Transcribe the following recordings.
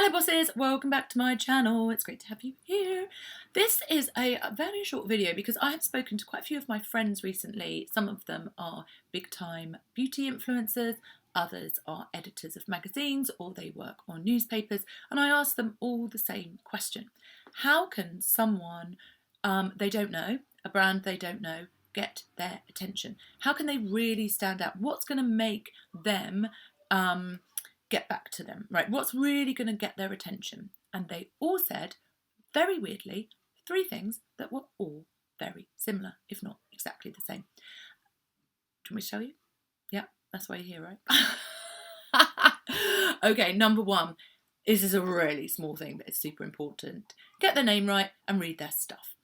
Hello bosses, welcome back to my channel. It's great to have you here. This is a very short video because I have spoken to quite a few of my friends recently. Some of them are big time beauty influencers, others are editors of magazines or they work on newspapers, and I asked them all the same question. How can someone they don't know, a brand they don't know, get their attention? How can they really stand out? What's going to make them get back to them, right? What's really going to get their attention? And they all said, very weirdly, three things that were all very similar, if not exactly the same. Do you want me to tell you? Yeah, that's why you're here, right? Okay, number one. This is a really small thing, but it's super important. Get their name right and read their stuff.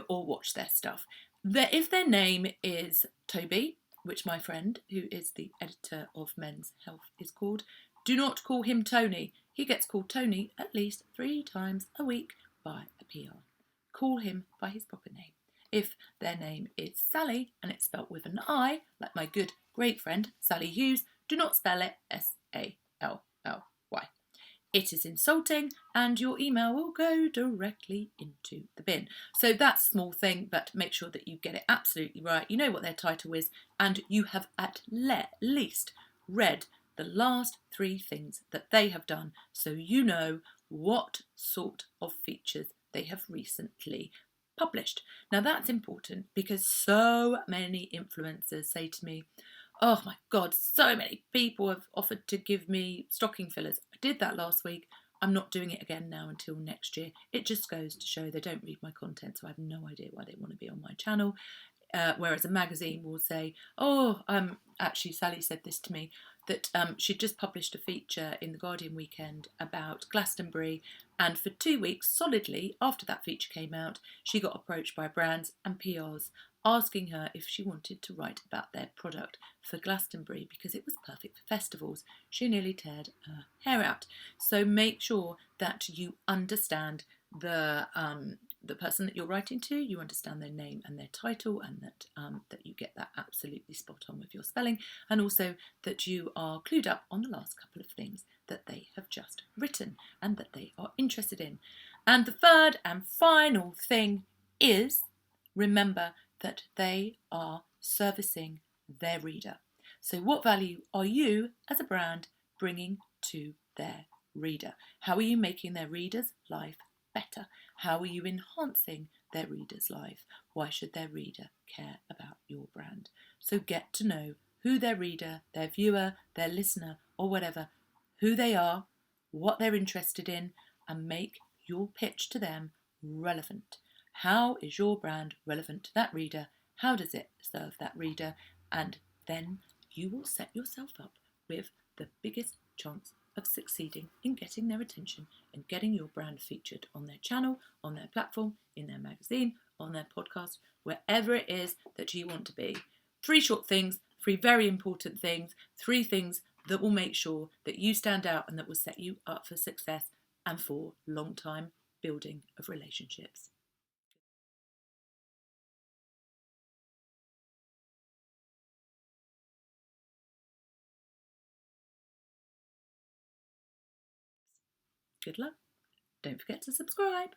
Or watch their stuff. If their name is Toby, which my friend, who is the editor of Men's Health, is called, do not call him Tony. He gets called Tony at least 3 times a week by a PR. Call him by his proper name. If their name is Sally and it's spelt with an I, like my good great friend Sally Hughes, do not spell it S-A-L-L-Y. It is insulting and your email will go directly into the bin. So that's a small thing, but make sure that you get it absolutely right. You know what their title is and you have at least read the last 3 things that they have done, so you know what sort of features they have recently published. Now that's important because so many influencers say to me, oh my God, so many people have offered to give me stocking fillers. I did that last week. I'm not doing it again now until next year. It just goes to show they don't read my content, so I have no idea why they want to be on my channel. Whereas a magazine will say, actually Sally said this to me, that she'd just published a feature in the Guardian weekend about Glastonbury, and for 2 weeks solidly after that feature came out, she got approached by brands and PRs asking her if she wanted to write about their product for Glastonbury because it was perfect for festivals. She nearly teared her hair out. So make sure that you understand the person that you're writing to, you understand their name and their title, and that you get that absolutely spot on with your spelling, and also that you are clued up on the last couple of things that they have just written and that they are interested in. And the third and final thing is, remember that they are servicing their reader. So what value are you as a brand bringing to their reader? How are you making their reader's life better? How are you enhancing their reader's life? Why should their reader care about your brand? So get to know who their reader, their viewer, their listener, or whatever, who they are, what they're interested in, and make your pitch to them relevant. How is your brand relevant to that reader? How does it serve that reader? And then you will set yourself up with the biggest chance of succeeding in getting their attention and getting your brand featured on their channel, on their platform, in their magazine, on their podcast, wherever it is that you want to be. 3 short things, 3 very important things, 3 things that will make sure that you stand out and that will set you up for success and for long-time building of relationships. Good luck. Don't forget to subscribe.